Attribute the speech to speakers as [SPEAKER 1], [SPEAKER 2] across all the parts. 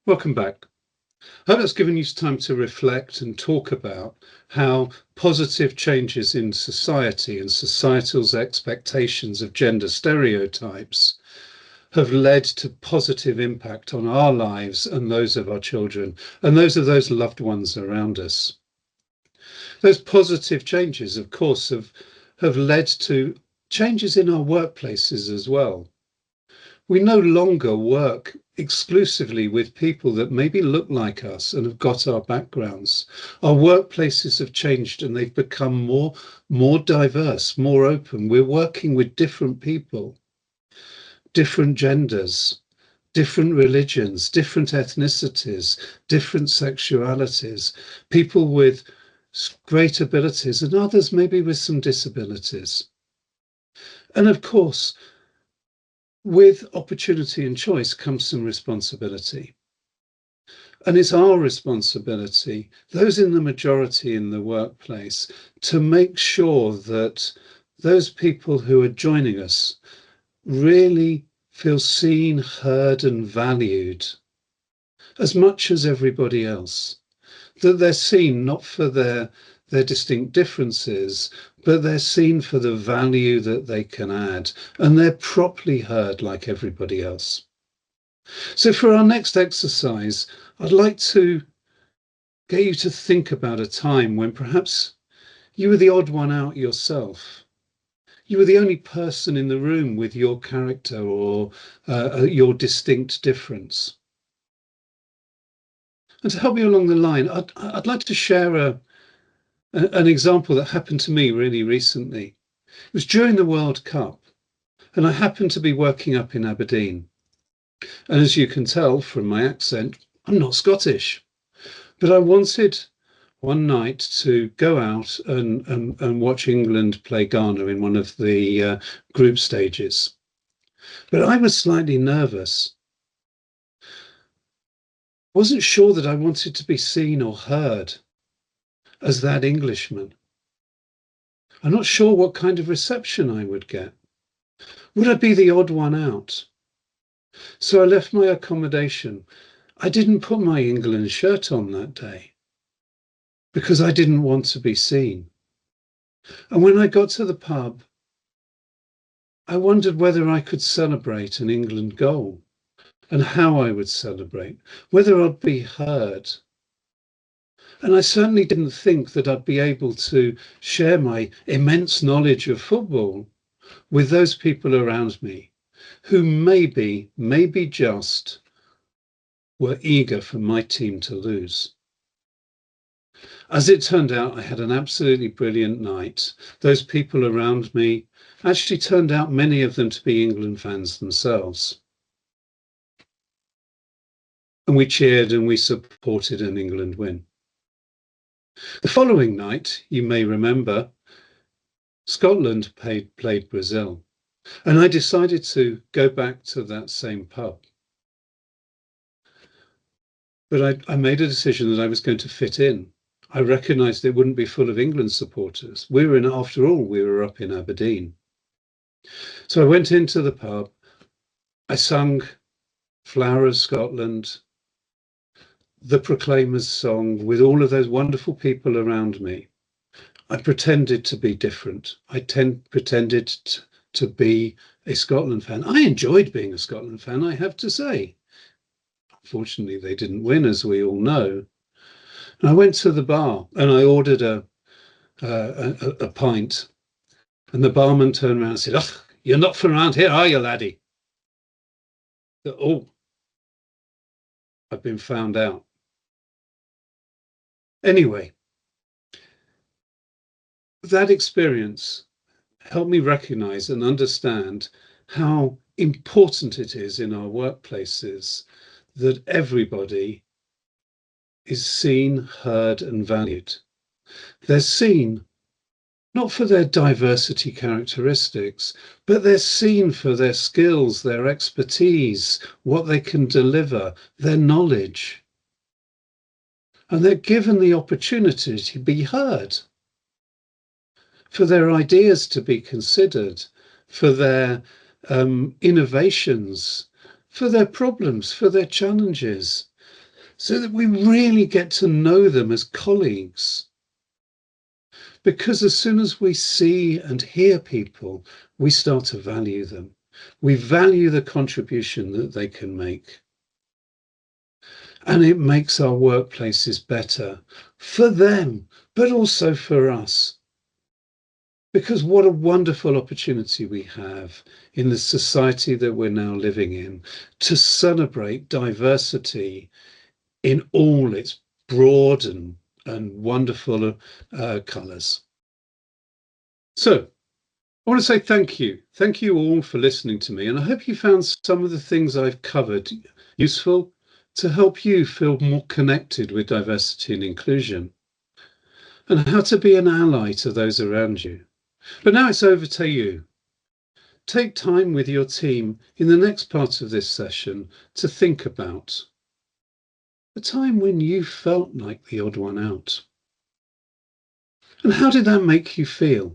[SPEAKER 1] Welcome back. I hope that's given you time to reflect and talk about how positive changes in society and societal's expectations of gender stereotypes have led to positive impact on our lives and those of our children and those of those loved ones around us. Those positive changes, of course, have led to changes in our workplaces as well. We no longer work exclusively with people that maybe look like us and have got our backgrounds. Our workplaces have changed and they've become more diverse, more open. We're working with different people, different genders, different religions, different ethnicities, different sexualities, people with great abilities and others maybe with some disabilities. And of course, with opportunity and choice comes some responsibility. And it's our responsibility, those in the majority in the workplace, to make sure that those people who are joining us really feel seen, heard, and valued as much as everybody else. That they're seen not for their distinct differences, but they're seen for the value that they can add, and they're properly heard like everybody else. So for our next exercise, I'd like to get you to think about a time when perhaps you were the odd one out yourself. You were the only person in the room with your character or your distinct difference. And to help you along the line, I'd like to share an example that happened to me really recently. It was during the World Cup, and I happened to be working up in Aberdeen. And as you can tell from my accent, I'm not Scottish. But I wanted one night to go out and watch England play Ghana in one of the group stages. But I was slightly nervous. Wasn't sure that I wanted to be seen or heard as that Englishman. I'm not sure what kind of reception I would get. Would I be the odd one out? So I left my accommodation. I didn't put my England shirt on that day because I didn't want to be seen. And when I got to the pub, I wondered whether I could celebrate an England goal and how I would celebrate, whether I'd be heard. And I certainly didn't think that I'd be able to share my immense knowledge of football with those people around me who maybe just were eager for my team to lose. As it turned out, I had an absolutely brilliant night. Those people around me actually turned out, many of them, to be England fans themselves. And we cheered and we supported an England win. The following night, you may remember, Scotland played Brazil. And I decided to go back to that same pub. But I made a decision that I was going to fit in. I recognised it wouldn't be full of England supporters. After all, we were up in Aberdeen. So I went into the pub. I sung Flower of Scotland, the Proclaimers song with all of those wonderful people around me. I pretended to be different. I pretended to be a Scotland fan. I enjoyed being a Scotland fan, I have to say. Unfortunately, they didn't win, as we all know. And I went to the bar and I ordered a pint. And the barman turned around and said, "Oh, you're not from around here, are you, laddie?" Oh, I've been found out. Anyway, that experience helped me recognize and understand how important it is in our workplaces that everybody is seen, heard, and valued. They're seen not for their diversity characteristics, but they're seen for their skills, their expertise, what they can deliver, their knowledge. And they're given the opportunity to be heard, for their ideas to be considered, for their innovations, for their problems, for their challenges. so that we really get to know them as colleagues. Because as soon as we see and hear people, we start to value them. We value the contribution that they can make. And it makes our workplaces better for them, but also for us. Because what a wonderful opportunity we have in the society that we're now living in to celebrate diversity in all its broad and wonderful colours. So I want to say thank you. Thank you all for listening to me. And I hope you found some of the things I've covered useful to help you feel more connected with diversity and inclusion and how to be an ally to those around you. But now it's over to you. Take time with your team in the next part of this session to think about a time when you felt like the odd one out. And how did that make you feel?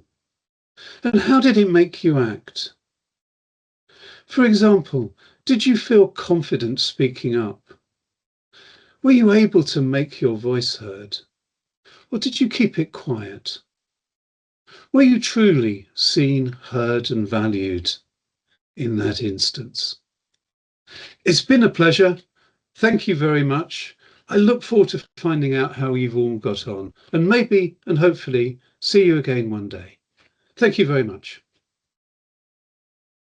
[SPEAKER 1] And how did it make you act? For example, did you feel confident speaking up? Were you able to make your voice heard? Or did you keep it quiet? Were you truly seen, heard, and valued in that instance? It's been a pleasure. Thank you very much. I look forward to finding out how you've all got on, and maybe and hopefully see you again one day. Thank you very much.